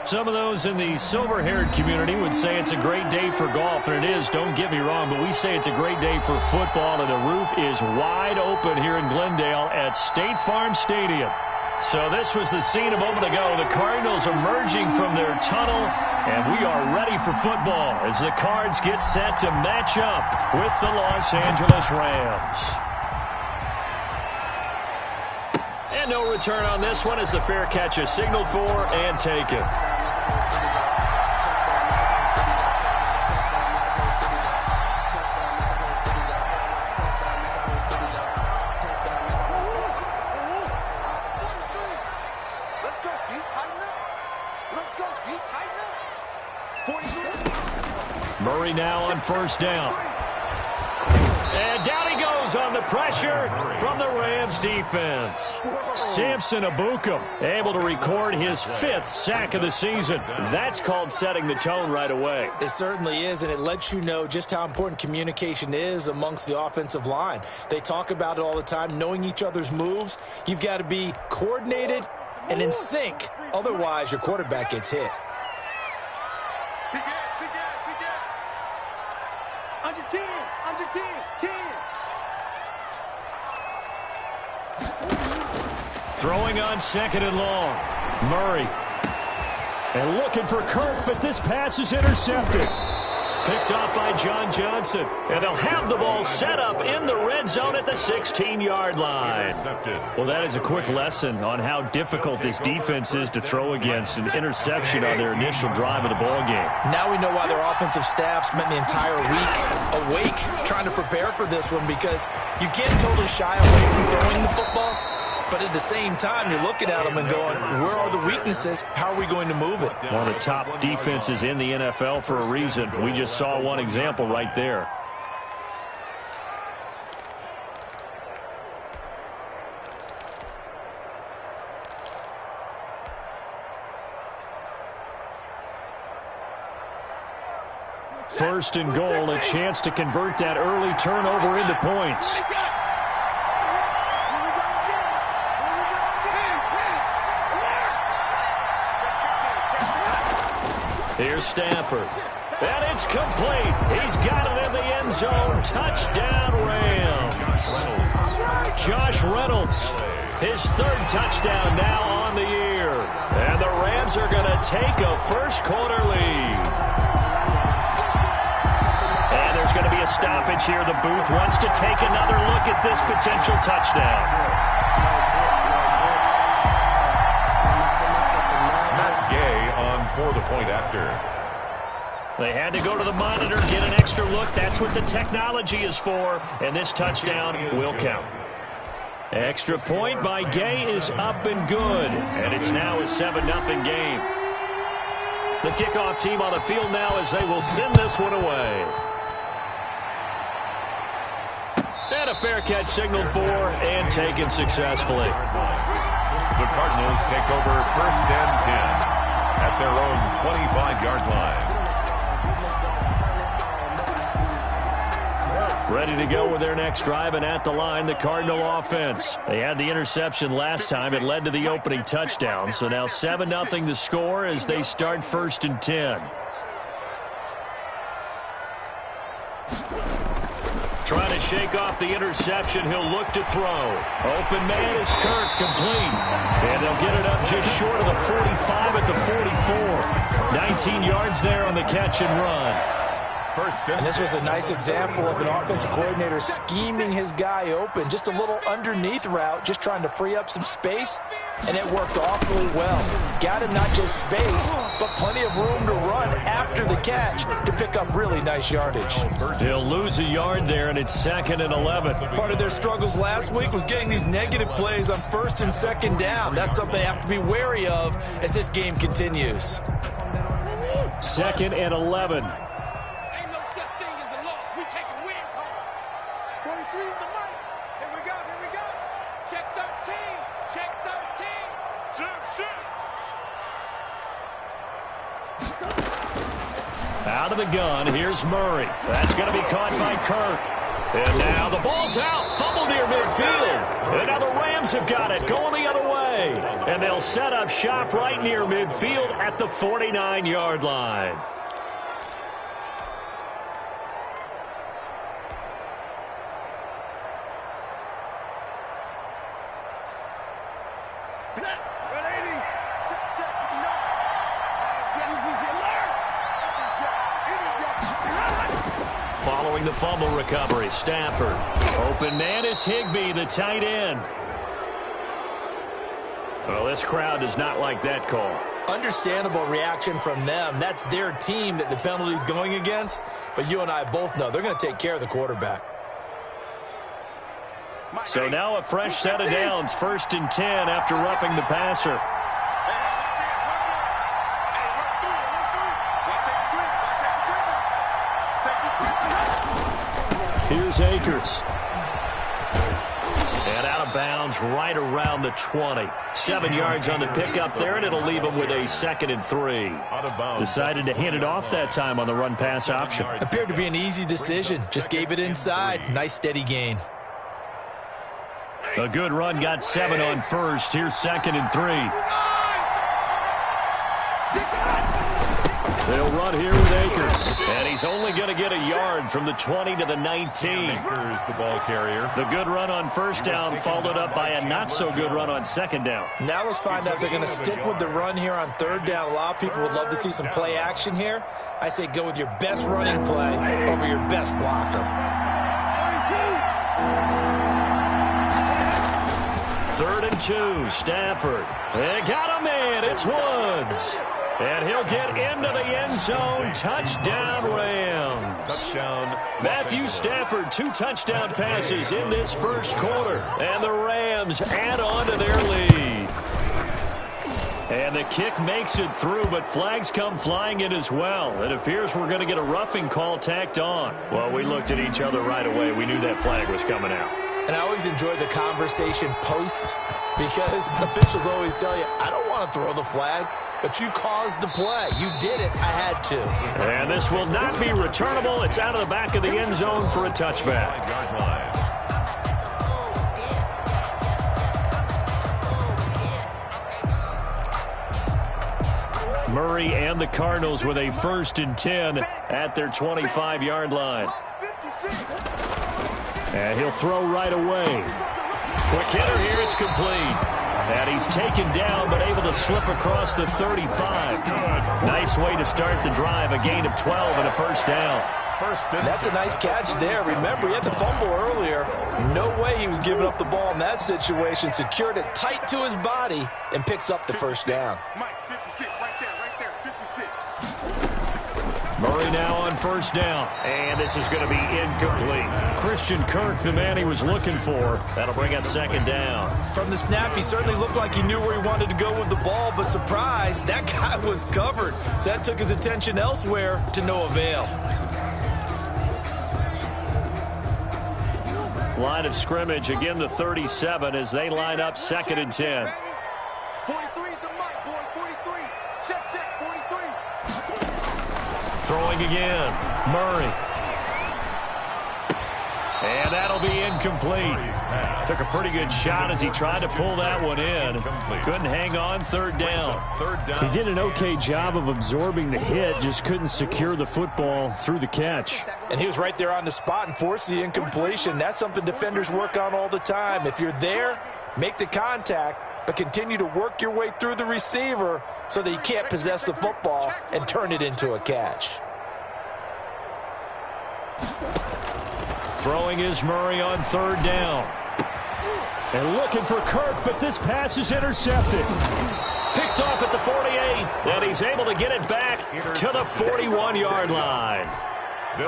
Some of those in the silver-haired community would say it's a great day for golf, and it is, don't get me wrong, but we say it's a great day for football, and the roof is wide open here in Glendale at State Farm Stadium. So this was the scene a moment ago. The Cardinals emerging from their tunnel, and we are ready for football as the Cards get set to match up with the Los Angeles Rams. And no return on this one as the fair catch is signaled for and taken. Murray now on first down. And down he goes on the pressure from the Rams defense. Samson Abukum able to record his 5th sack of the season. That's called setting the tone right away. It certainly is, and it lets you know just how important communication is amongst the offensive line. They talk about it all the time, knowing each other's moves. You've got to be coordinated and in sync. Otherwise, your quarterback gets hit. Under 10, 10. Throwing on second and long. Murray. And looking for Kirk, but this pass is intercepted. Picked off by John Johnson. And they'll have the ball set up in the red zone at the 16-yard line. Well, that is a quick lesson on how difficult this defense is to throw against. An interception on their initial drive of the ball game. Now we know why their offensive staff spent the entire week awake trying to prepare for this one, because you can't totally shy away from throwing the football. But at the same time, you're looking at them and going, where are the weaknesses? How are we going to move it? One of the top defenses in the NFL for a reason. We just saw one example right there. First and goal, a chance to convert that early turnover into points. Here's Stafford. And it's complete. He's got it in the end zone. Touchdown, Rams. Josh Reynolds, his 3rd touchdown now on the year. And the Rams are going to take a first-quarter lead. And there's going to be a stoppage here. The booth wants to take another look at this potential touchdown. For the point after. They had to go to the monitor, get an extra look. That's what the technology is for. And this touchdown will count. Extra point by Gay is up and good. And it's now a 7-0 game. The kickoff team on the field now as they will send this one away. And a fair catch signaled for and taken successfully. The Cardinals take over first and 10. At their own 25-yard line. Ready to go with their next drive, and at the line, the Cardinal offense. They had the interception last time. It led to the opening touchdown. So now 7-0 the score as they start first and 10. Trying to shake off the interception. He'll look to throw. Open man is Kirk, complete. And they'll get it up just short of the 45 at the 44. 19 yards there on the catch and run. And this was a nice example of an offensive coordinator scheming his guy open. Just a little underneath route, just trying to free up some space. And it worked awfully well. Got him not just space, but plenty of room to run after the catch to pick up really nice yardage. He'll lose a yard there, and it's 2nd and 11. Part of their struggles last week was getting these negative plays on 1st and 2nd down. That's something they have to be wary of as this game continues. 2nd and 11. Ain't no such thing as a loss. We take a win call. 43 is the mic. Here we go. Check 13. Check 13. Shoot. Out of the gun, here's Murray. That's going to be caught by Kirk. And now the ball's out. Fumble near midfield. And now the Rams have got it. Going the other way. And they'll set up shop right near midfield at the 49-yard line. Following the fumble recovery, Stafford. Open man is Higbee, the tight end. Well, this crowd does not like that call. Understandable reaction from them. That's their team that the penalty's going against. But you and I both know they're going to take care of the quarterback. So now a fresh set of downs, 1st and 10 after roughing the passer. Here's Akers. And out of bounds right around the 20. 7 yards on the pickup there, and it'll leave him with a 2nd and 3. Decided to hand it off that time on the run-pass option. Appeared to be an easy decision. Just gave it inside. Nice steady gain. A good run, got 7 on 1st. Here's 2nd and 3. They'll run here with Akers. And he's only going to get a yard from the 20 to the 19. Akers, the ball carrier. The good run on 1st down followed up by a not-so-good run on 2nd down. Now let's find out if they're going to stick with the run here on 3rd down. A lot of people would love to see some play action here. I say go with your best running play over your best blocker. 3rd and 2, Stafford. They got a man. It's Woods. And he'll get into the end zone. Touchdown, Rams. Touchdown. Matthew Stafford, 2 touchdown passes in this 1st quarter. And the Rams add on to their lead. And the kick makes it through, but flags come flying in as well. It appears we're going to get a roughing call tacked on. Well, we looked at each other right away. We knew that flag was coming out. And I always enjoy the conversation post because officials always tell you, I don't want to throw the flag, but you caused the play. You did it. I had to. And this will not be returnable. It's out of the back of the end zone for a touchback. 5-yard line. Murray and the Cardinals with a 1st and 10 at their 25-yard line. And he'll throw right away. Quick hitter here, it's complete. And he's taken down, but able to slip across the 35. Nice way to start the drive, a gain of 12 and a 1st down. That's a nice catch there. Remember, he had the fumble earlier. No way he was giving up the ball in that situation. Secured it tight to his body and picks up the 1st down. Mike, 56, right there, 56. Murray now on 1st down. And this is going to be incomplete. Christian Kirk, the man he was looking for. That'll bring up 2nd down. From the snap, he certainly looked like he knew where he wanted to go with the ball, but surprise, that guy was covered. So that took his attention elsewhere to no avail. Line of scrimmage, again the 37 as they line up 2nd and 10. 43 is the mic, boys, 43. Check, 43. Throwing again, Murray. And that'll be incomplete. Took a pretty good shot as he tried to pull that one in. Couldn't hang on, 3rd down. He did an okay job of absorbing the hit, just couldn't secure the football through the catch. And he was right there on the spot and forced the incompletion. That's something defenders work on all the time. If you're there, make the contact, but continue to work your way through the receiver so that you can't possess the football and turn it into a catch. Throwing is Murray on 3rd down. And looking for Kirk, but this pass is intercepted. Picked off at the 48, and he's able to get it back to the 41-yard line.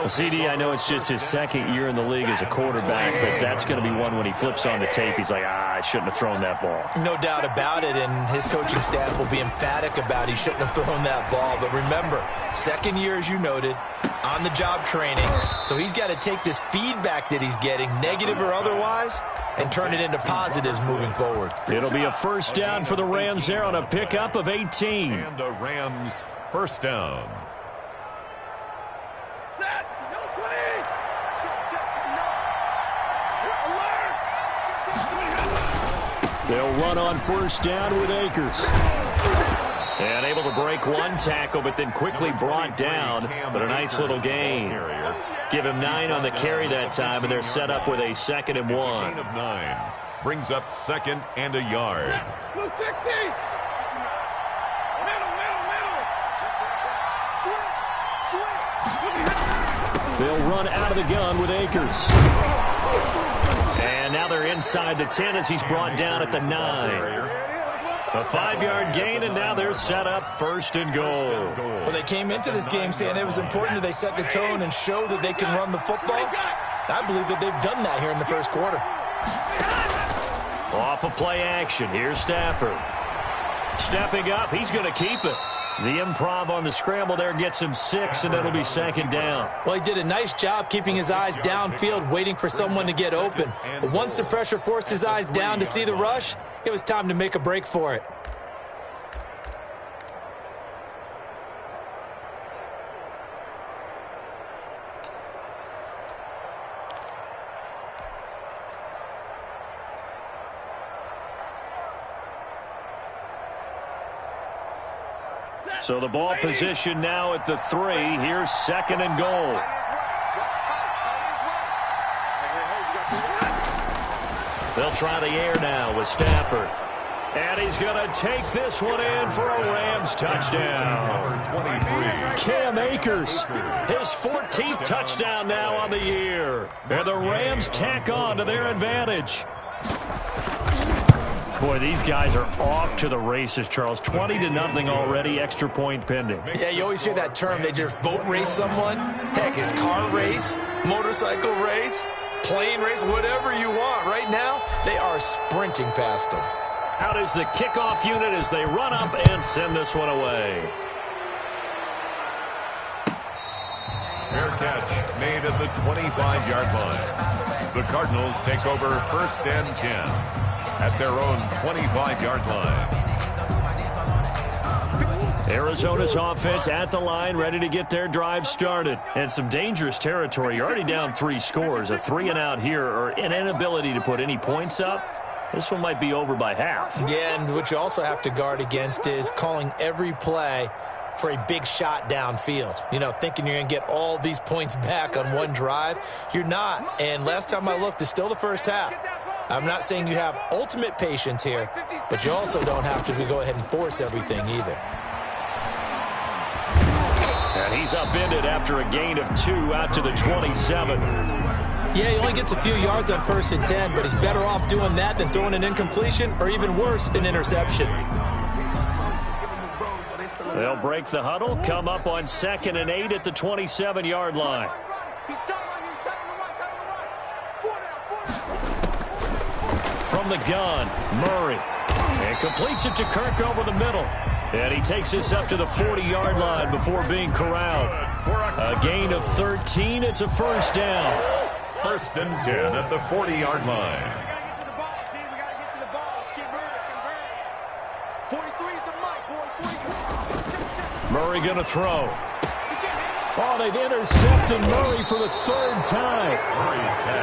CD, I know it's just his 2nd year in the league as a quarterback, but that's going to be one when he flips on the tape. He's like, I shouldn't have thrown that ball. No doubt about it, and his coaching staff will be emphatic about he shouldn't have thrown that ball. But remember, 2nd year, as you noted, on-the-job training. So he's got to take this feedback that he's getting, negative or otherwise, and turn it into positives moving forward. It'll be a 1st down for the Rams there on a pickup of 18. And a Rams 1st down. They'll run on first down with Akers. And able to break one tackle, but then quickly brought down. But a nice little gain. Give him 9 on the carry that time, and they're set up with a 2nd and 1. Gain of 9. Brings up 2nd and a yard. They'll run out of the gun with Akers. And now they're inside the 10 as he's brought down at the 9. A 5-yard gain, and now they're set up 1st and goal. Well, they came into this game saying it was important that they set the tone and show that they can run the football. I believe that they've done that here in the first quarter. Off of play action, here's Stafford. Stepping up, he's going to keep it. The improv on the scramble there gets him 6, and it'll be 2nd down. Well, he did a nice job keeping his eyes downfield, waiting for someone to get open. But once the pressure forced his eyes down to see the rush, it was time to make a break for it. So the ball position now at the 3. Here's 2nd and goal. They'll try the air now with Stafford. And he's going to take this one in for a Rams touchdown. Cam Akers, his 14th touchdown now on the year. And the Rams tack on to their advantage. Boy, these guys are off to the races, Charles. 20-0 already, extra point pending. Yeah, you always hear that term. They just boat race someone. Heck, it's car race, motorcycle race, plane race, whatever you want. Right now, they are sprinting past them. Out is the kickoff unit as they run up and send this one away. Fair catch made at the 25-yard line. The Cardinals take over 1st and 10 at their own 25-yard line. Arizona's offense at the line, ready to get their drive started. And some dangerous territory. You're already down 3 scores. A 3-and-out here, or an inability to put any points up. This one might be over by half. Yeah, and what you also have to guard against is calling every play for a big shot downfield. You know, thinking you're going to get all these points back on one drive. You're not. And last time I looked, it's still the first half. I'm not saying you have ultimate patience here, but you also don't have to go ahead and force everything either. And he's upended after a gain of 2 out to the 27. Yeah, he only gets a few yards on 1st and 10, but he's better off doing that than throwing an incompletion or even worse, an interception. They'll break the huddle, come up on 2nd and 8 at the 27-yard line. From the gun, Murray. And completes it to Kirk over the middle. And he takes this up to the 40-yard line before being corralled. A gain of 13. It's a 1st down. 1st and 10 at the 40-yard line. Murray going to throw. Oh, they've intercepted Murray for the 3rd time.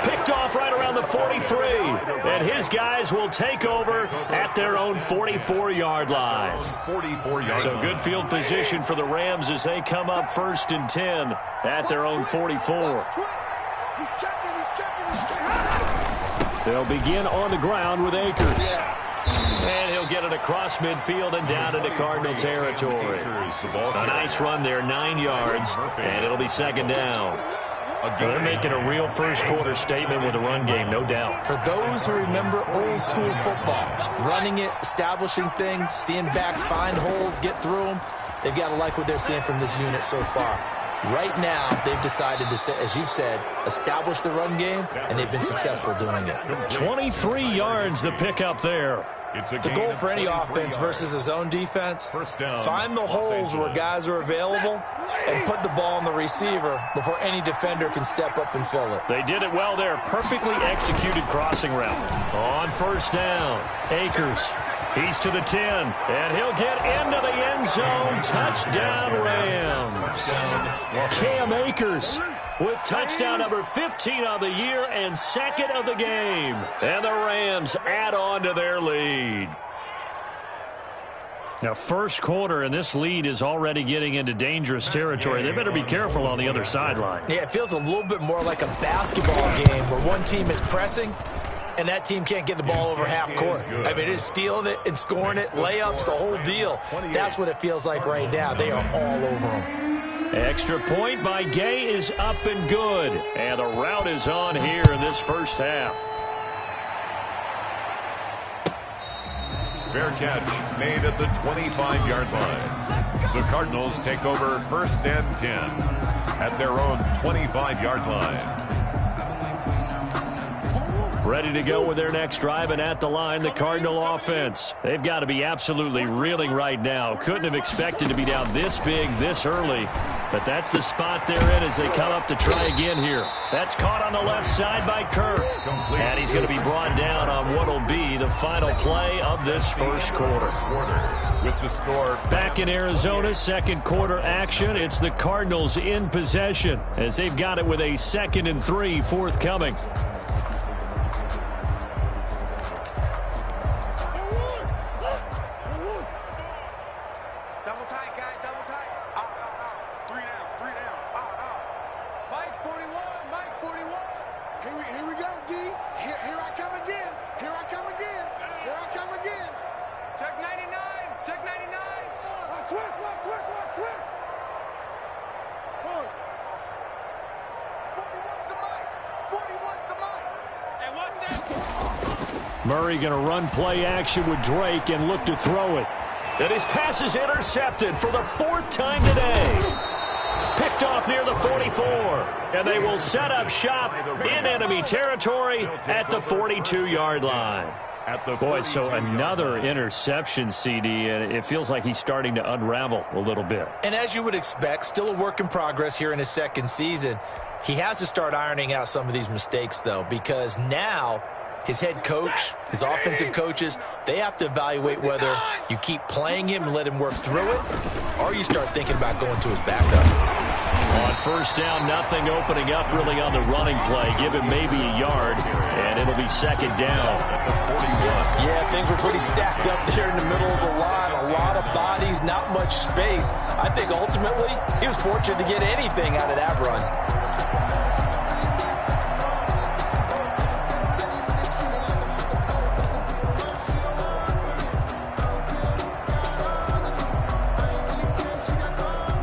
Picked off right around the 43. And his guys will take over at their own 44-yard line. 44-yard So good field position for the Rams as they come up 1st and 10 at their own 44. They'll begin on the ground with Akers. And he'll get it across midfield and down into Cardinal territory. A nice run there, 9 yards, and it'll be 2nd down. They're making a real first-quarter statement with a run game, no doubt. For those who remember old-school football, running it, establishing things, seeing backs find holes, get through them, they've got to like what they're seeing from this unit so far. Right now, they've decided to, as you've said, establish the run game, and they've been successful doing it. 23 yards the pickup there. The goal for any offense versus his own defense, find the holes where guys are available and put the ball on the receiver before any defender can step up and fill it. They did it well there. Perfectly executed crossing route. On 1st down, Akers. He's to the 10, and he'll get into the end zone. Touchdown, Rams. Cam Akers with touchdown number 15 on the year and second of the game. And the Rams add on to their lead. Now, first quarter, and this lead is already getting into dangerous territory. They better be careful on the other sideline. Yeah, it feels a little bit more like a basketball game where one team is pressing and that team can't get the ball over half court. I mean, it is stealing it and scoring it, layups, the whole deal. That's what it feels like right now. They are all over them. Extra point by Gay is up and good. And the rout is on here in this first half. Fair catch made at the 25-yard line. The Cardinals take over first and 10 at their own 25-yard line. Ready to go with their next drive, and at the line, the Cardinal offense. They've got to be absolutely reeling right now. Couldn't have expected to be down this big, this early. But that's the spot they're in as they come up to try again here. That's caught on the left side by Kirk. And he's going to be brought down on what will be the final play of this first quarter. With the score back in Arizona, second quarter action. It's the Cardinals in possession as they've got it with a 2nd and 3 forthcoming. Murray going to run play action with Drake and look to throw it. And his pass is intercepted for the 4th time today. Picked off near the 44. And they will set up shop in enemy territory at the 42-yard line. Boy, so another interception, CD, and it feels like he's starting to unravel a little bit. And as you would expect, still a work in progress here in his second season. He has to start ironing out some of these mistakes, though, because now his head coach, his offensive coaches, they have to evaluate whether you keep playing him and let him work through it, or you start thinking about going to his backup. On first down, nothing opening up really on the running play. Give him maybe a yard, and it'll be second down. Yeah, things were pretty stacked up there in the middle of the line. A lot of bodies, not much space. I think ultimately he was fortunate to get anything out of that run.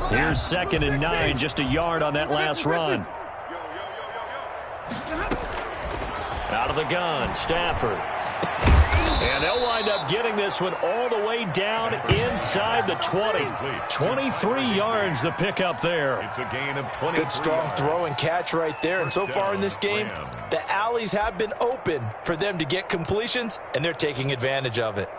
Here's 2nd and 9, just a yard on that last run. Out of the gun, Stafford. And they'll wind up getting this one all the way down inside the 20. 23 yards the pickup there. It's a gain of 20. Good strong throw and catch right there. And so far in this game, the alleys have been open for them to get completions, and they're taking advantage of it.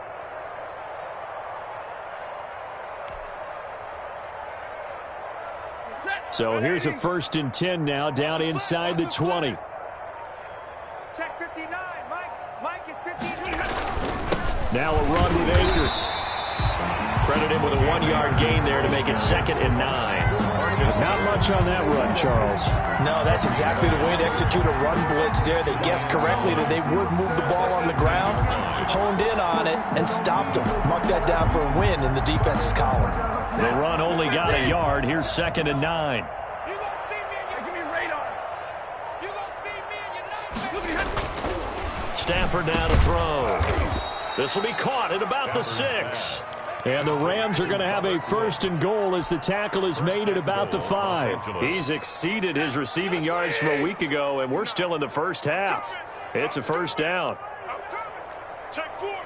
So here's a 1st and 10 now, down inside the 20. Check 59, Mike is 59. Now a run with Akers. Credit him with a 1-yard gain there to make it 2nd and 9. Not much on that run, Charles. No, that's exactly the way to execute a run blitz there. They guessed correctly that they would move the ball on the ground, honed in on it, and stopped them. Mark that down for a win in the defense's column. The run only got a yard. Here's 2nd and 9. You gonna see me and you give me radar. You gonna see me and your nightmare. Stafford now to throw. This will be caught at about the 6. And the Rams are going to have a 1st and goal as the tackle is made at about the 5. He's exceeded his receiving yards from a week ago, and we're still in the first half. It's a 1st down. Check 4.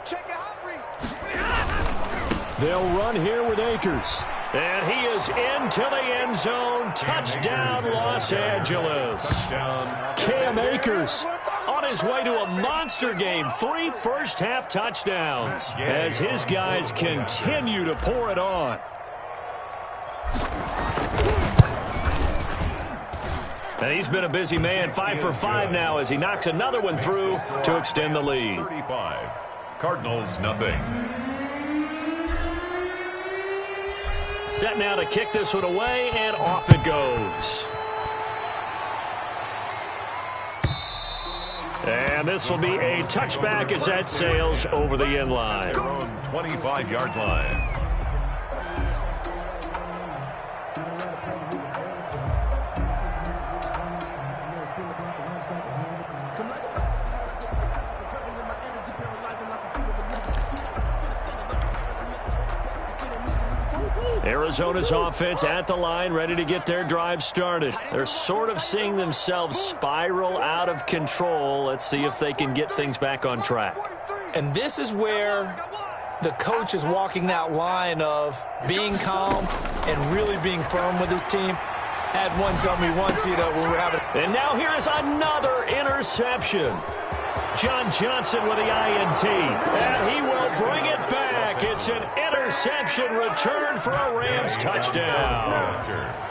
Check your hot read. They'll run here with Akers. And he is into the end zone. Touchdown, Los Angeles. Cam Akers on his way to a monster game. 3 first-half touchdowns as his guys continue to pour it on. And he's been a busy man. 5 for 5 now as he knocks another one through to extend the lead. 35. Cardinals, nothing. Set now to kick this one away, and off it goes. And this will be a touchback as that sails over the end line. Their own 25-yard line. Arizona's offense at the line, ready to get their drive started. They're sort of seeing themselves spiral out of control. Let's see if they can get things back on track. And this is where the coach is walking that line of being calm and really being firm with his team. Had one tell me once, when we're having... And now here is another interception. John Johnson with the INT, and he will bring it back. It's an interception return for a Rams touchdown.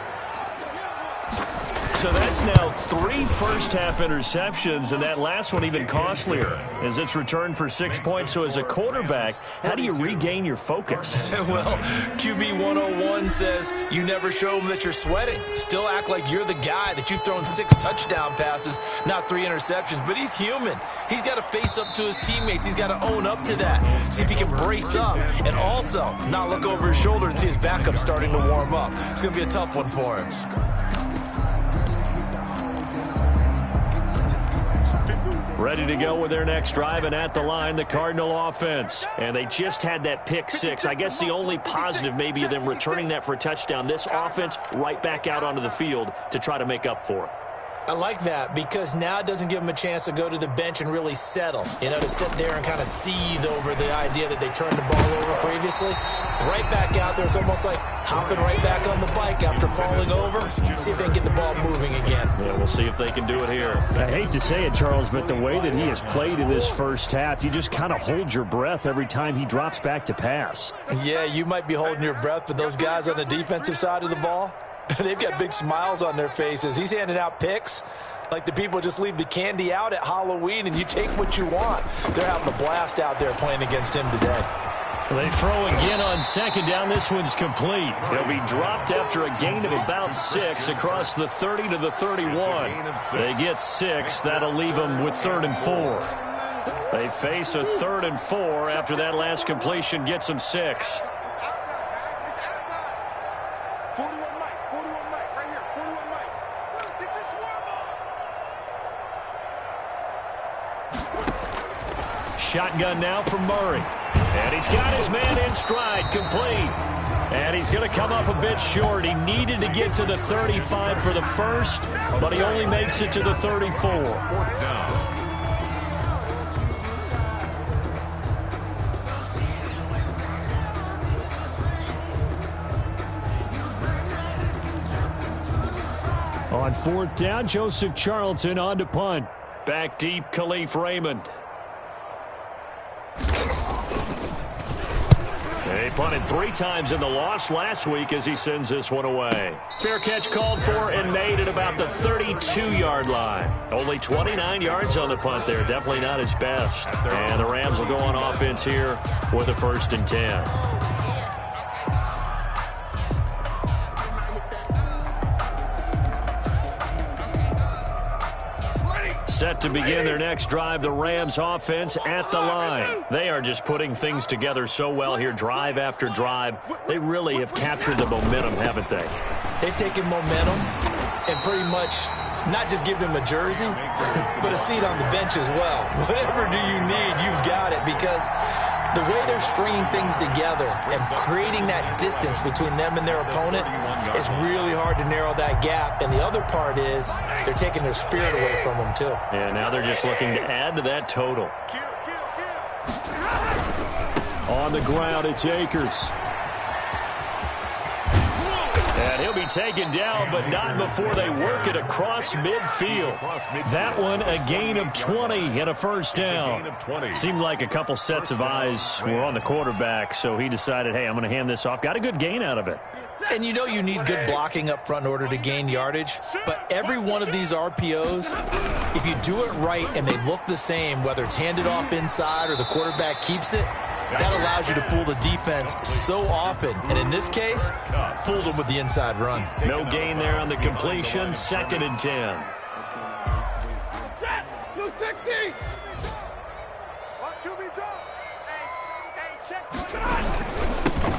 So that's now 3 first-half interceptions, and that last one even costlier as it's returned for 6 points. So as a quarterback, how do you regain your focus? Well, QB 101 says you never show them that you're sweating. Still act like you're the guy, that you've thrown 6 touchdown passes, not 3 interceptions. But he's human. He's got to face up to his teammates. He's got to own up to that. See if he can brace up and also not look over his shoulder and see his backup starting to warm up. It's going to be a tough one for him. Ready to go with their next drive, and at the line, the Cardinal offense. And they just had that pick 6. I guess the only positive maybe of them returning that for a touchdown. This offense right back out onto the field to try to make up for it. I like that because now it doesn't give them a chance to go to the bench and really settle, to sit there and kind of seethe over the idea that they turned the ball over previously. Right back out there, it's almost like hopping right back on the bike after falling over. See if they can get the ball moving again. Yeah, we'll see if they can do it here. I hate to say it, Charles, but the way that he has played in this first half, you just kind of hold your breath every time he drops back to pass. Yeah, you might be holding your breath, but those guys on the defensive side of the ball, they've got big smiles on their faces. He's handing out picks like the people just leave the candy out at Halloween and you take what you want. They're having a blast out there playing against him today. They throw again on second down. This one's complete. He'll be dropped after a gain of about 6 across the 30 to the 31. They get 6. That'll leave them with 3rd and 4. They face a 3rd and 4 after that last completion gets them 6. Shotgun now from Murray. And he's got his man in stride, complete. And he's going to come up a bit short. He needed to get to the 35 for the first, but he only makes it to the 34. On 4th down, Joseph Charlton on to punt. Back deep, Khalif Raymond. They punted 3 times in the loss last week as he sends this one away. Fair catch called for and made at about the 32-yard line. Only 29 yards on the punt there. Definitely not his best. And the Rams will go on offense here with a 1st and 10. Set to begin their next drive, the Rams offense at the line. They are just putting things together so well here, drive after drive. They really have captured the momentum, haven't they? They've taken momentum and pretty much not just give them a jersey, but a seat on the bench as well. Whatever do you need, you've got it, because the way they're stringing things together and creating that distance between them and their opponent, it's really hard to narrow that gap. And the other part is they're taking their spirit away from them, too. Yeah, now they're just looking to add to that total. On the ground, it's Akers. And he'll be taken down, but not before they work it across midfield. That one, a gain of 20 and a 1st down. Seemed like a couple sets of eyes were on the quarterback, so he decided, hey, I'm going to hand this off. Got a good gain out of it. And you need good blocking up front in order to gain yardage. But every one of these RPOs, if you do it right and they look the same, whether it's handed off inside or the quarterback keeps it, That allows you to fool the defense so often. And in this case, fooled them with the inside run. No gain there on the completion. 2nd and 10.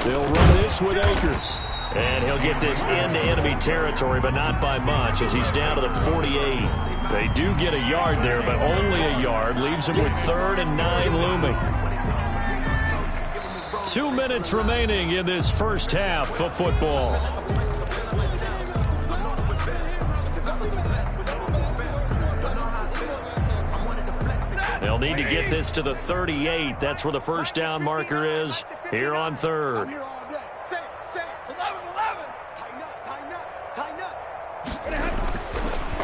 They'll run this with Akers. And he'll get this into enemy territory, but not by much, as he's down to the 48. They do get a yard there, but only a yard. Leaves him with 3rd and 9 looming. 2 minutes remaining in this first half of football. They'll need to get this to the 38. That's where the first down marker is here on 3rd.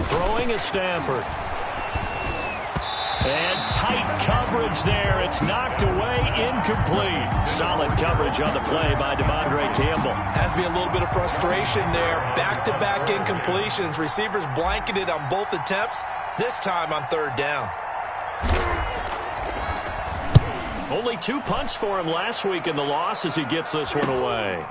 Throwing is Stafford. And tight coverage there. It's knocked away, incomplete. Solid coverage on the play by Devondre Campbell. Has to be a little bit of frustration there. Back-to-back incompletions. Receivers blanketed on both attempts, this time on 3rd down. Only 2 punts for him last week in the loss as he gets this one away.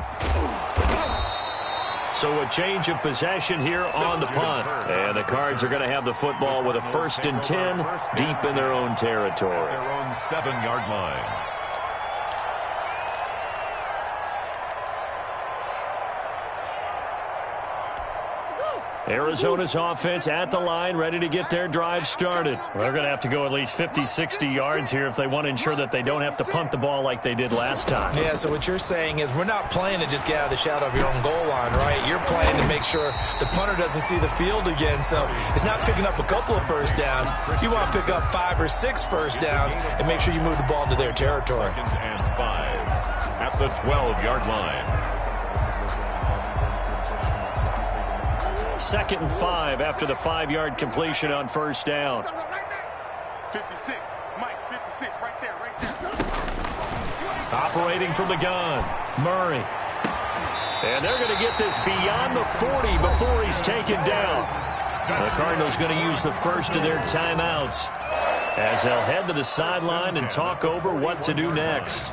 So a change of possession here on the punt. And the Cards are going to have the football with a 1st and 10 deep in their own territory. Their own 7-yard line. Arizona's offense at the line, ready to get their drive started. They're going to have to go at least 50, 60 yards here if they want to ensure that they don't have to punt the ball like they did last time. Yeah, so what you're saying is we're not playing to just get out of the shadow of your own goal line, right? You're playing to make sure the punter doesn't see the field again. So it's not picking up a couple of first downs. You want to pick up 5 or 6 first downs and make sure you move the ball into their territory. 2nd and 5 at the 12-yard line. 2nd and 5 after the 5-yard completion on first down. 56, Mike, 56, right there. Operating from the gun, Murray. And they're going to get this beyond the 40 before he's taken down. The Cardinals going to use the first of their timeouts as they'll head to the sideline and talk over what to do next.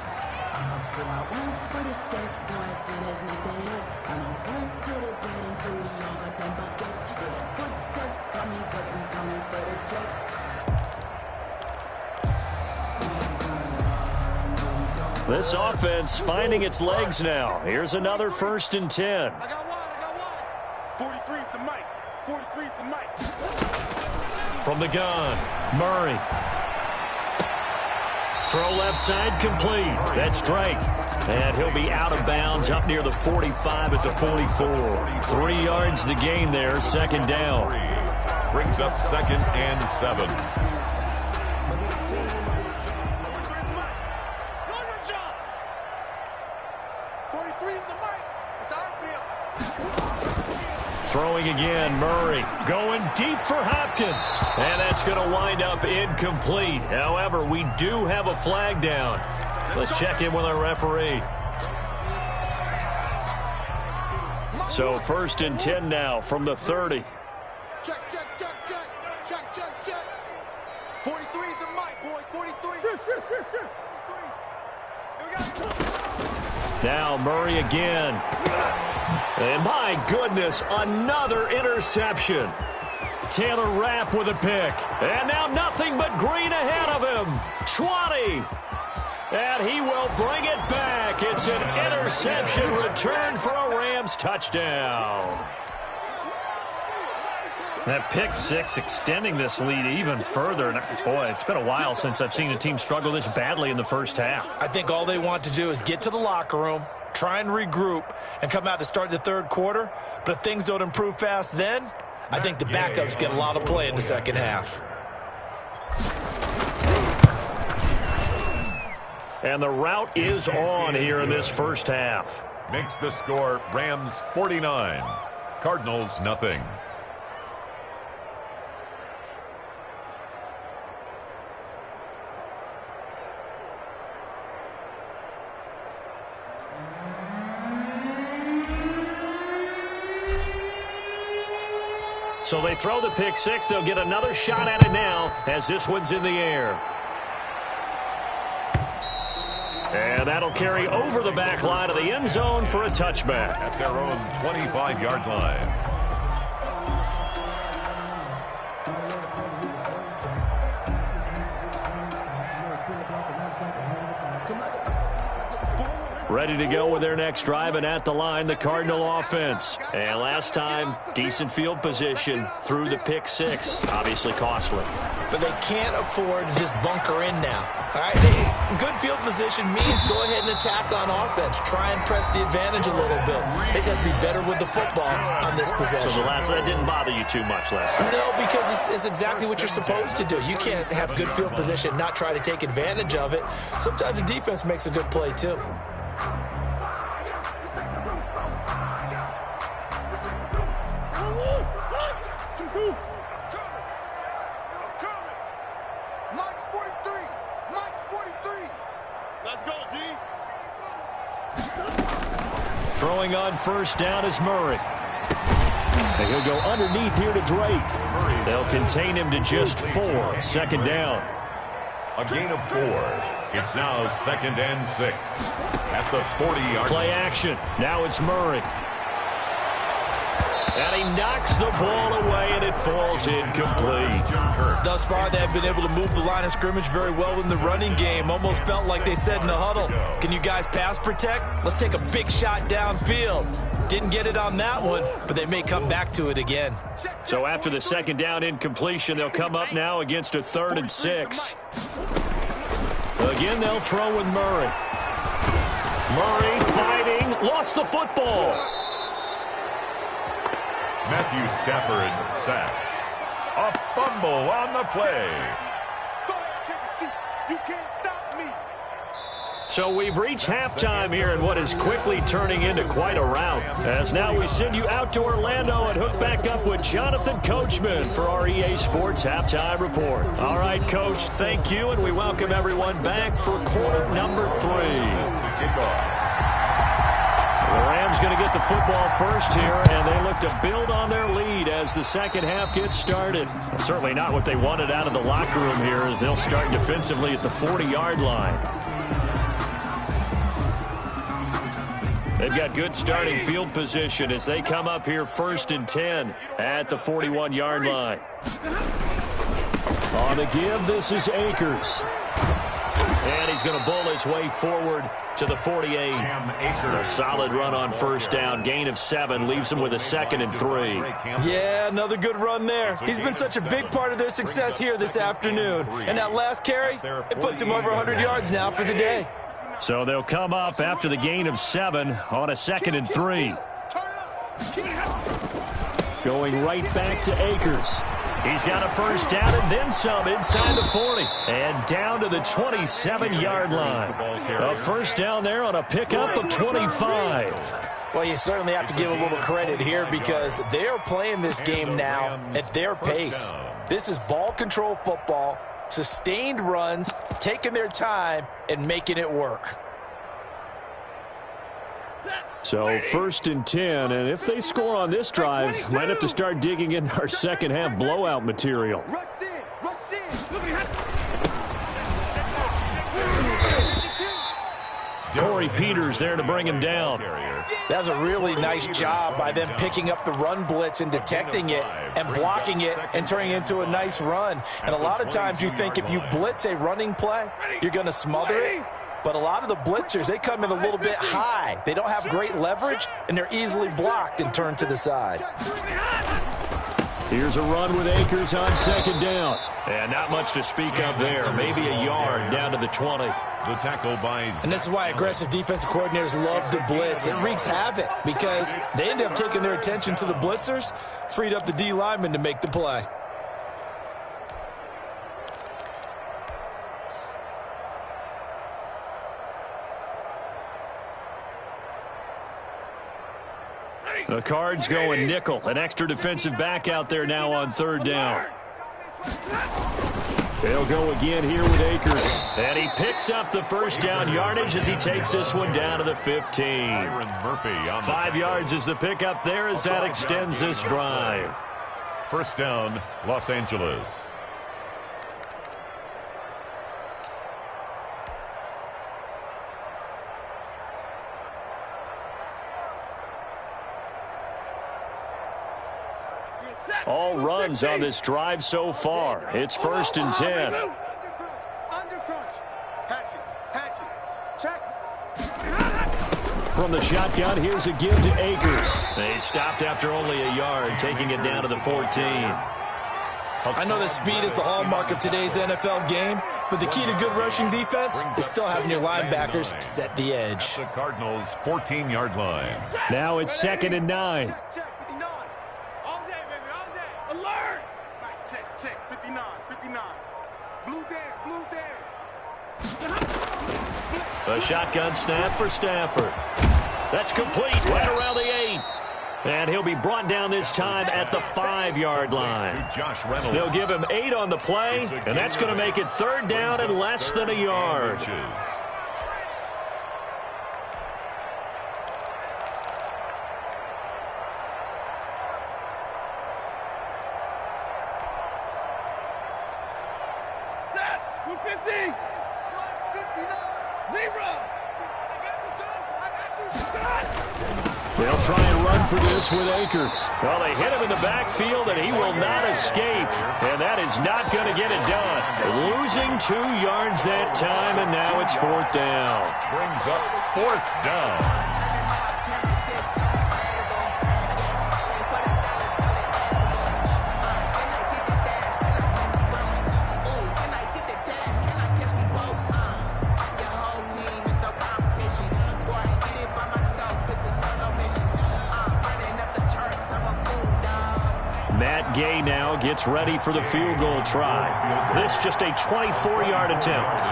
This offense finding its legs now. Here's another 1st and 10. I got one. 43's the mic. 43's the mic. From the gun, Murray. Throw left side complete. That's Drake. And he'll be out of bounds up near the 45 at the 44. 3 yards the gain there, 2nd down. Brings up 2nd and 7. Throwing again, Murray going deep for Hopkins. And that's going to wind up incomplete. However, we do have a flag down. Let's check in with our referee. So 1st and 10 now from the 30. Check. 43 is the mic, boy. 43. Sure. 43. Here we go. Now Murray again. And my goodness, another interception. Taylor Rapp with a pick. And now nothing but green ahead of him. 20. And he will bring it back. It's an interception return for a Rams touchdown. That pick 6 extending this lead even further. And boy, it's been a while since I've seen a team struggle this badly in the first half. I think all they want to do is get to the locker room, try and regroup, and come out to start the 3rd quarter. But if things don't improve fast then, I think the backups get a lot of play in the 2nd half. And the route is on here in this first half. Makes the score Rams 49, Cardinals nothing. So they throw the pick 6. They'll get another shot at it now as this one's in the air. And that'll carry over the back line of the end zone for a touchback. At their own 25-yard line. Ready to go with their next drive, and at the line, the Cardinal offense. And last time, decent field position through the pick six. Obviously costly. But they can't afford to just bunker in now. All right, good field position means go ahead and attack on offense. Try and press the advantage a little bit. They just have to be better with the football on this possession. So the last one didn't bother you too much last time? No, because it's exactly what you're supposed to do. You can't have good field position, not try to take advantage of it. Sometimes the defense makes a good play, too. Throwing on first down is Murray. And he'll go underneath here to Drake. They'll contain him to just 4. Second down. A gain of 4. It's now 2nd and 6. At the 40-yard play action. Now it's Murray. And he knocks the ball away, and it falls incomplete. Thus far, they have been able to move the line of scrimmage very well in the running game. Almost felt like they said in the huddle, can you guys pass protect? Let's take a big shot downfield. Didn't get it on that one, but they may come back to it again. So after the second down incompletion, they'll come up now against a 3rd and 6. Again, they'll throw with Murray. Murray fighting, lost the football. Matthew Stafford sacked. A fumble on the play. Go ahead, take a seat. You can't stop me. So we've reached halftime here in what is quickly turning into quite a rout. As now we send you out to Orlando and hook back up with Jonathan Coachman for our EA Sports Halftime Report. All right, Coach, thank you, and we welcome everyone back for quarter number 3. To kick off. The Rams going to get the football first here, and they look to build on their lead as the second half gets started. Certainly not what they wanted out of the locker room here as they'll start defensively at the 40-yard line. They've got good starting field position as they come up here 1st and 10 at the 41-yard line. On the give, this is Akers. And he's going to bowl his way forward to the 48. A solid run on first down. Gain of 7 leaves him with a 2nd and 3. Yeah, another good run there. He's been such a big part of their success here this afternoon. And that last carry, it puts him over 100 yards now for the day. So they'll come up after the gain of 7 on a 2nd and 3. Going right back to Akers. He's got a first down and then some inside the 40. And down to the 27-yard line. A first down there on a pickup of 25. Well, you certainly have to give a little credit here because they are playing this game now at their pace. This is ball control football, sustained runs, taking their time, and making it work. So 1st and 10, and if they score on this drive, might have to start digging in our second half blowout material. Corey Peters there to bring him down. That's a really nice job by them picking up the run blitz and detecting it and blocking it and turning it into a nice run. And a lot of times you think if you blitz a running play, you're going to smother it. But a lot of the blitzers, they come in a little bit high. They don't have great leverage, and they're easily blocked and turned to the side. Here's a run with Akers on second down. And not much to speak of there. Maybe a yard down to the 20. The tackle by Zach. And this is why aggressive defensive coordinators love to blitz. It wreaks havoc because they end up taking their attention to the blitzers, freed up the D lineman to make the play. The Cards going nickel. An extra defensive back out there now on 3rd down. They'll go again here with Akers. And he picks up the first down yardage as he takes this one down to the 15. 5 yards is the pickup there as that extends this drive. First down, Los Angeles. All runs on this drive so far. It's 1st and 10. From the shotgun, here's a give to Akers. They stopped after only a yard, taking it down to the 14. I know that speed is the hallmark of today's NFL game, but the key to good rushing defense is still having your linebackers set the edge. The Cardinals' 14-yard line. Now it's 2nd and 9. Check, 59. All day, baby, all day. Alert! Right, check, 59, 59. Blue Dan. A shotgun snap for Stafford. That's complete right around the 8. And he'll be brought down this time at the 5-yard line. Josh Reynolds. They'll give him 8 on the play, and that's going to make it 3rd down and less than a yard. Set, 250. 0. I got you, son. They'll try and run for this with Akers. Well, they hit him in the backfield, and he will not escape. And that is not going to get it done. Losing 2 yards that time, and now it's 4th down. Brings up 4th down. Matt Gay now gets ready for the field goal try. This just a 24-yard attempt.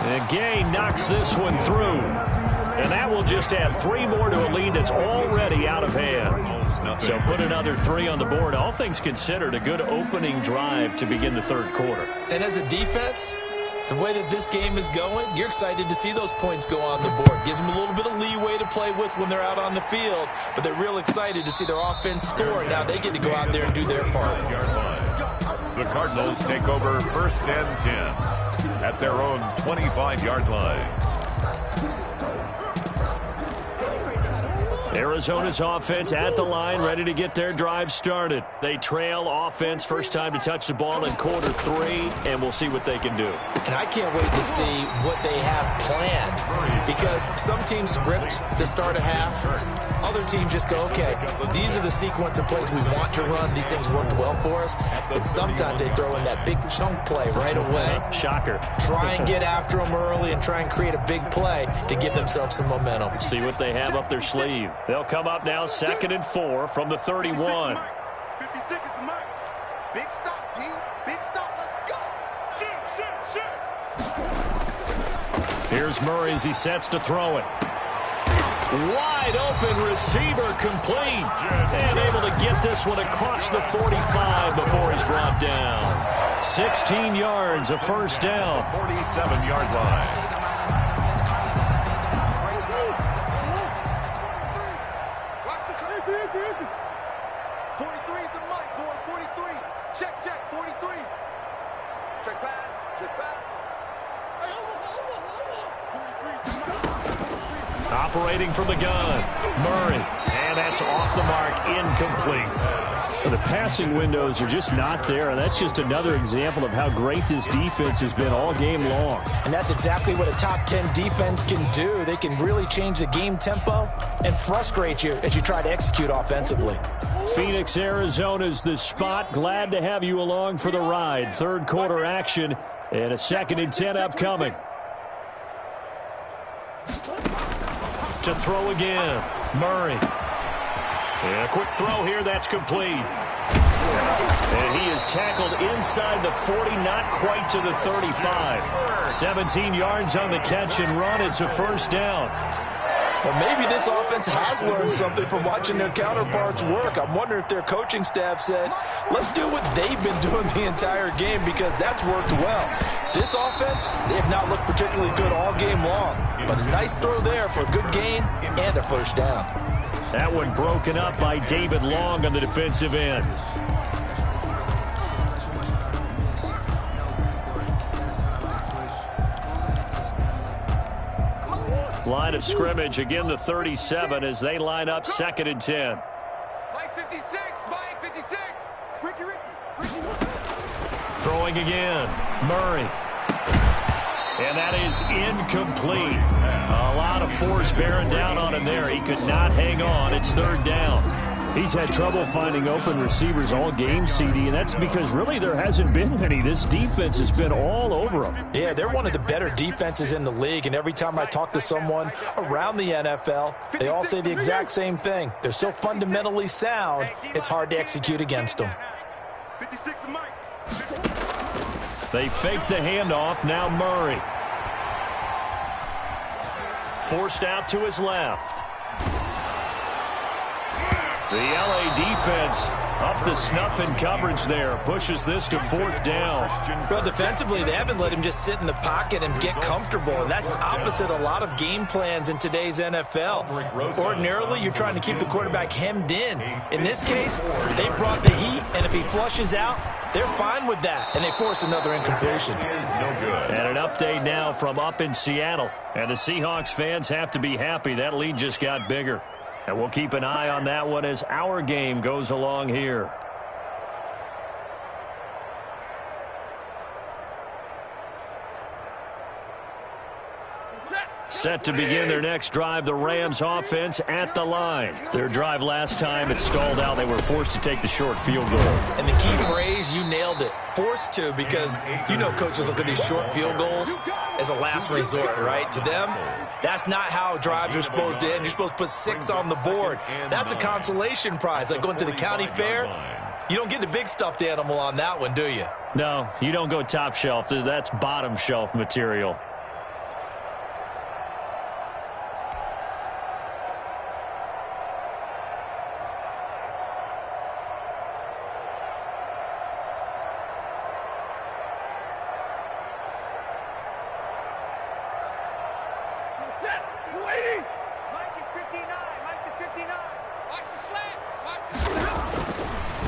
And Gay knocks this one through. And that will just add 3 more to a lead that's already out of hand. So put another 3 on the board. All things considered, a good opening drive to begin the 3rd quarter. And as a defense, the way that this game is going, you're excited to see those points go on the board. Gives them a little bit of leeway to play with when they're out on the field, but they're real excited to see their offense score. Now they get to go out there and do their part. The Cardinals take over 1st and 10 at their own 25-yard line. Arizona's offense at the line, ready to get their drive started. They trail offense, first time to touch the ball in quarter 3, and we'll see what they can do. And I can't wait to see what they have planned, because some teams script to start a half. Other teams just go, okay, these are the sequence of plays we want to run. These things worked well for us. And sometimes they throw in that big chunk play right away. Shocker. Try and get after them early and try and create a big play to give themselves some momentum. See what they have up their sleeve. They'll come up now 2nd and 4 from the 31. 50 seconds to mark. Big stop, D. Big stop. Let's go. Shoot. Here's Murray as he sets to throw it. Wide open receiver complete. And able to get this one across the 45 before he's brought down. 16 yards, a 1st down. 47-yard line. Watch the 43 is the mic, boy. 43. Check. 43. Check pass. 43 is the mic. Operating from the gun, Murray, and that's off the mark, incomplete. Well, the passing windows are just not there, and that's just another example of how great this defense has been all game long. And that's exactly what a top 10 defense can do. They can really change the game tempo and frustrate you as you try to execute offensively. Phoenix, Arizona's the spot. Glad to have you along for the ride. 3rd quarter action and a 2nd and 10 upcoming. To throw again, Murray. And a quick throw here, that's complete. And he is tackled inside the 40, not quite to the 35. 17 yards on the catch and run. It's a 1st down. Well, maybe this offense has learned something from watching their counterparts work. I'm wondering if their coaching staff said, let's do what they've been doing the entire game, because that's worked well. This offense, they have not looked particularly good all game long, but a nice throw there for a good gain and a 1st down. That one broken up by David Long on the defensive end. Line of scrimmage, again the 37 as they line up 2nd and 10. Mike 56, Mike 56. Ricky. Throwing again, Murray. And that is incomplete. A lot of force bearing down on him there. He could not hang on. It's 3rd down. He's had trouble finding open receivers all game, CD, and that's because really there hasn't been many. This defense has been all over him. Yeah, they're one of the better defenses in the league, and every time I talk to someone around the NFL, they all say the exact same thing. They're so fundamentally sound, it's hard to execute against them. 56 to Mike. They fake the handoff. Now Murray. Forced out to his left. The LA defense up the snuff in coverage there. Pushes this to 4th down. Well, defensively, they haven't let him just sit in the pocket and get comfortable, and that's opposite a lot of game plans in today's NFL. Ordinarily, you're trying to keep the quarterback hemmed in. In this case, they brought the heat, and if he flushes out, they're fine with that, and they force another incompletion. And an update now from up in Seattle. And the Seahawks fans have to be happy. That lead just got bigger. And we'll keep an eye on that one as our game goes along here. Set to begin their next drive, the Rams offense at the line. Their drive last time, it stalled out. They were forced to take the short field goal. And the key phrase, you nailed it, forced to, because you know coaches look at these short field goals as a last resort, right? To them, that's not how drives are supposed to end. You're supposed to put 6 on the board. That's a consolation prize, like going to the county fair. You don't get the big stuffed animal on that one, do you? No, you don't go top shelf. That's bottom shelf material.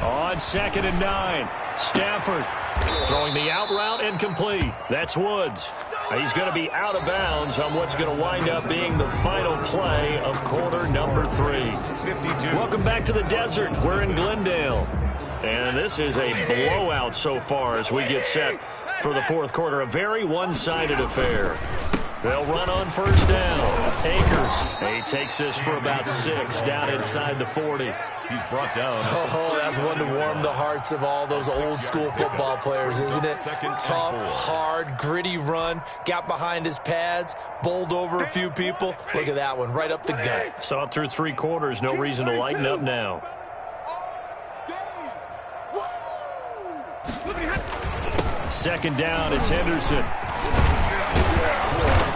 On 2nd and 9, Stafford throwing the out route and complete. That's Woods. He's going to be out of bounds on what's going to wind up being the final play of quarter number 3. Welcome back to the desert. We're in Glendale. And this is a blowout so far as we get set for the 4th quarter. A very one-sided affair. They'll run on 1st down. Akers. He takes this for about 6 down inside the 40. He's brought down. Oh, that's one to warm the hearts of all those old school football players, isn't it? Tough, hard, gritty run. Got behind his pads, bowled over a few people. Look at that one, right up the gut. Saw it through 3 quarters. No reason to lighten up now. 2nd down, it's Henderson.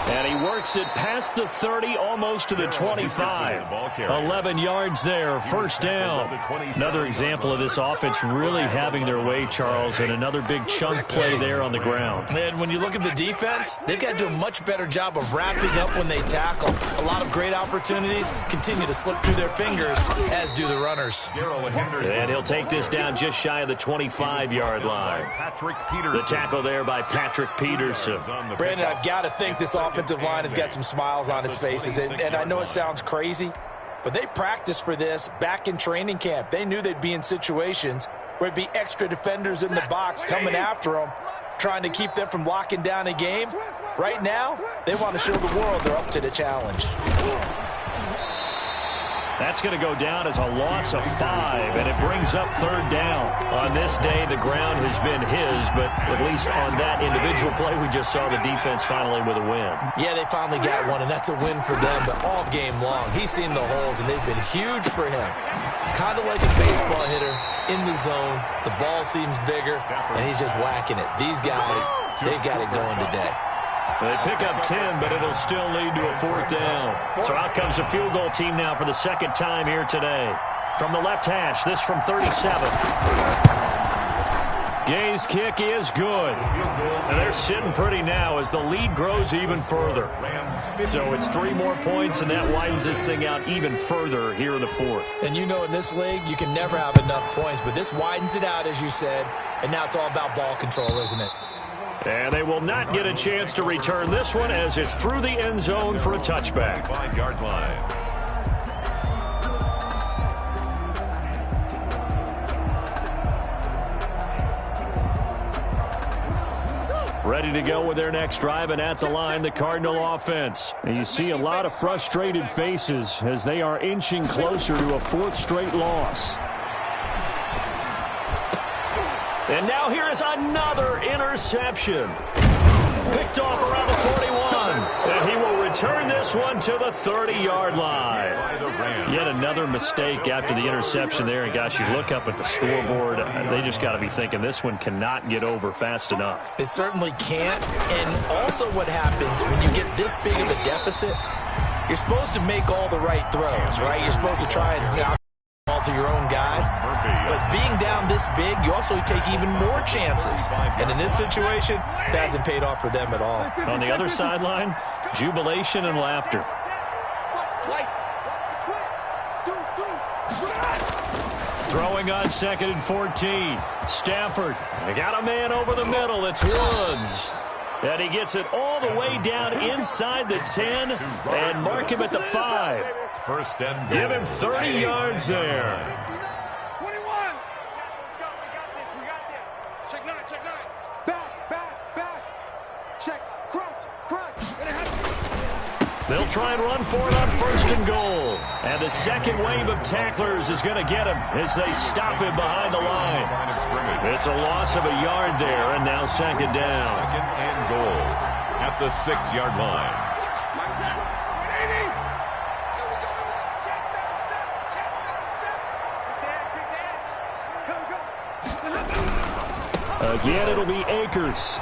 And he works it past the 30, almost to the 25. 11 yards there, 1st down. Another example of this offense really having their way, Charles, and another big chunk play there on the ground. And when you look at the defense, they've got to do a much better job of wrapping up when they tackle. A lot of great opportunities continue to slip through their fingers, as do the runners. And he'll take this down just shy of the 25-yard line. The tackle there by Patrick Peterson. Brandon, I've got to think this offensive line has got some smiles on its faces. And I know it sounds crazy, but they practiced for this back in training camp. They knew they'd be in situations where it'd be extra defenders in the box coming after them, trying to keep them from locking down a game. Right now, they want to show the world they're up to the challenge. That's going to go down as a loss of 5, and it brings up 3rd down. On this day, the ground has been his, but at least on that individual play, we just saw the defense finally with a win. Yeah, they finally got one, and that's a win for them, but all game long, he's seen the holes, and they've been huge for him. Kind of like a baseball hitter in the zone. The ball seems bigger, and he's just whacking it. These guys, they've got it going today. They pick up 10, but it'll still lead to a 4th down. So out comes a field goal team now for the 2nd time here today. From the left hash, this from 37. Gay's kick is good. And they're sitting pretty now as the lead grows even further. So it's 3 more points, and that widens this thing out even further here in the 4th. And you know in this league, you can never have enough points, but this widens it out, as you said, and now it's all about ball control, isn't it? And they will not get a chance to return this one as it's through the end zone for a touchback. 5-yard line. Ready to go with their next drive, and at the line, the Cardinal offense. And you see a lot of frustrated faces as they are inching closer to a fourth straight loss. And now here is another interception. Picked off around the 41. And he will return this one to the 30-yard line. Yet another mistake after the interception there. And, gosh, you look up at the scoreboard. They just got to be thinking this one cannot get over fast enough. It certainly can't. And also what happens when you get this big of a deficit, you're supposed to make all the right throws, right? You're supposed to try and knock the ball to your own guys. But being down this big, you also take even more chances. And in this situation, that hasn't paid off for them at all. On the other sideline, jubilation and laughter. Throwing on 2nd and 14. Stafford, they got a man over the middle. It's Woods. And he gets it all the way down inside the 10 and mark him at the 5. First and Give him 30 yards there. 21. Let's go. We got this. We got this. Check 9. Check 9. Back. Check. Crunch. And it has to be. They'll try and run for it on 1st and goal. And the second wave of tacklers is going to get him as they stop him behind the line. It's a loss of a yard there, and now 2nd down. 2nd and goal at the 6-yard line. Again, it'll be Akers.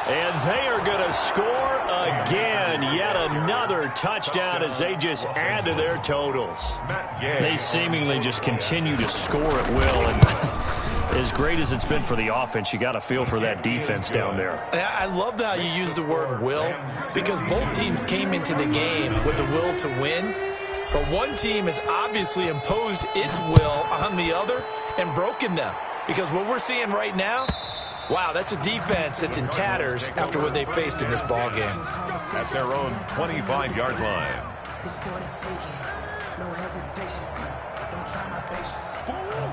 And they are going to score again. Yet another touchdown as they just add to their totals. They seemingly just continue to score at will. And as great as it's been for the offense, you got to feel for that defense down there. I love how you use the word will, because both teams came into the game with the will to win. But one team has obviously imposed its will on the other and broken them. Because what we're seeing right now, wow, that's a defense that's in tatters after what they faced in this ball game. At their own 25-yard line.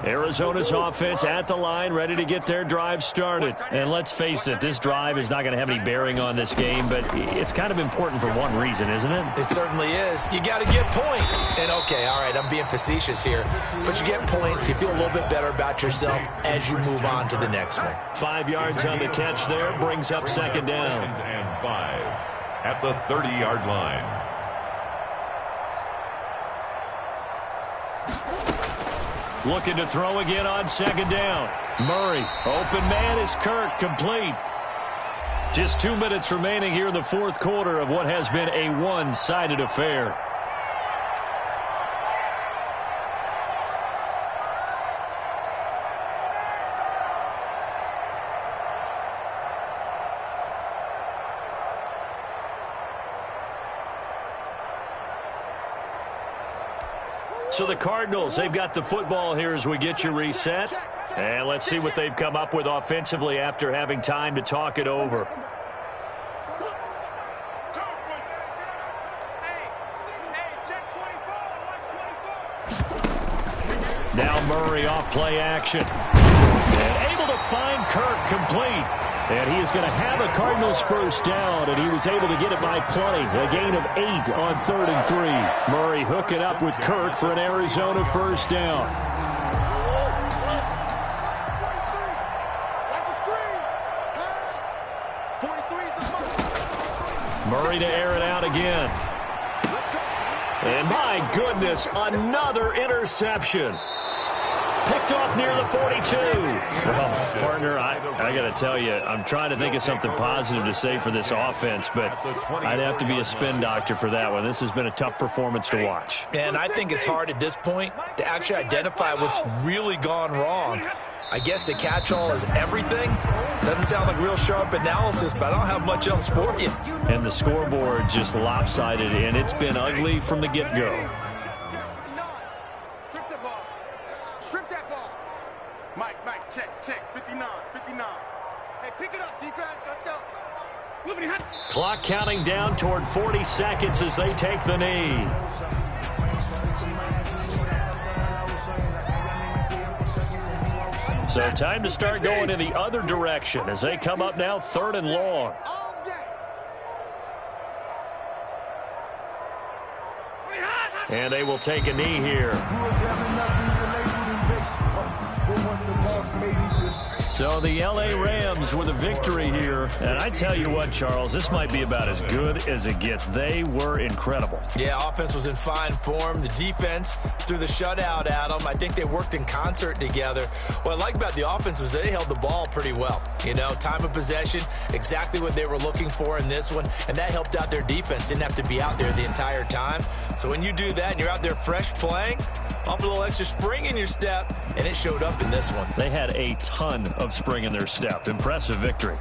Arizona's offense at the line, ready to get their drive started. And let's face it, this drive is not going to have any bearing on this game, but it's kind of important for one reason, isn't it? It certainly is. You got to get points. And, okay, all right, I'm being facetious here, but you get points, you feel a little bit better about yourself as you move on to the next one. 5 yards on the catch there, brings up 2nd down. 2nd and 5 at the 30-yard line. Looking to throw again on 2nd down. Murray, open man is Kirk, complete. Just 2 minutes remaining here in the 4th quarter of what has been a one-sided affair. So the Cardinals, they've got the football here as we get you reset. And let's see what they've come up with offensively after having time to talk it over. Now Murray off play action. And able to find Kirk complete. And he is going to have a Cardinals first down, and he was able to get it by plenty. A gain of 8 on 3rd and 3. Murray hooking up with Kirk for an Arizona first down. Murray to air it out again. And my goodness, another interception. Picked off near the 42. Well, partner, I got to tell you, I'm trying to think of something positive to say for this offense, but I'd have to be a spin doctor for that one. This has been a tough performance to watch. And I think it's hard at this point to actually identify what's really gone wrong. I guess the catch-all is everything. Doesn't sound like real sharp analysis, but I don't have much else for you. And the scoreboard just lopsided, and it's been ugly from the get-go. Mike, check, 59. Hey, pick it up, defense. Let's go. Clock counting down toward 40 seconds as they take the knee. So time to start going in the other direction as they come up now 3rd and long. And they will take a knee here. So the L.A. Rams with a victory here. And I tell you what, Charles, this might be about as good as it gets. They were incredible. Yeah, offense was in fine form. The defense threw the shutout at them. I think they worked in concert together. What I like about the offense was they held the ball pretty well. You know, time of possession, exactly what they were looking for in this one. And that helped out their defense. Didn't have to be out there the entire time. So when you do that and you're out there fresh playing, off a little extra spring in your step, and it showed up in this one. They had a ton of spring in their step. Impressive victory.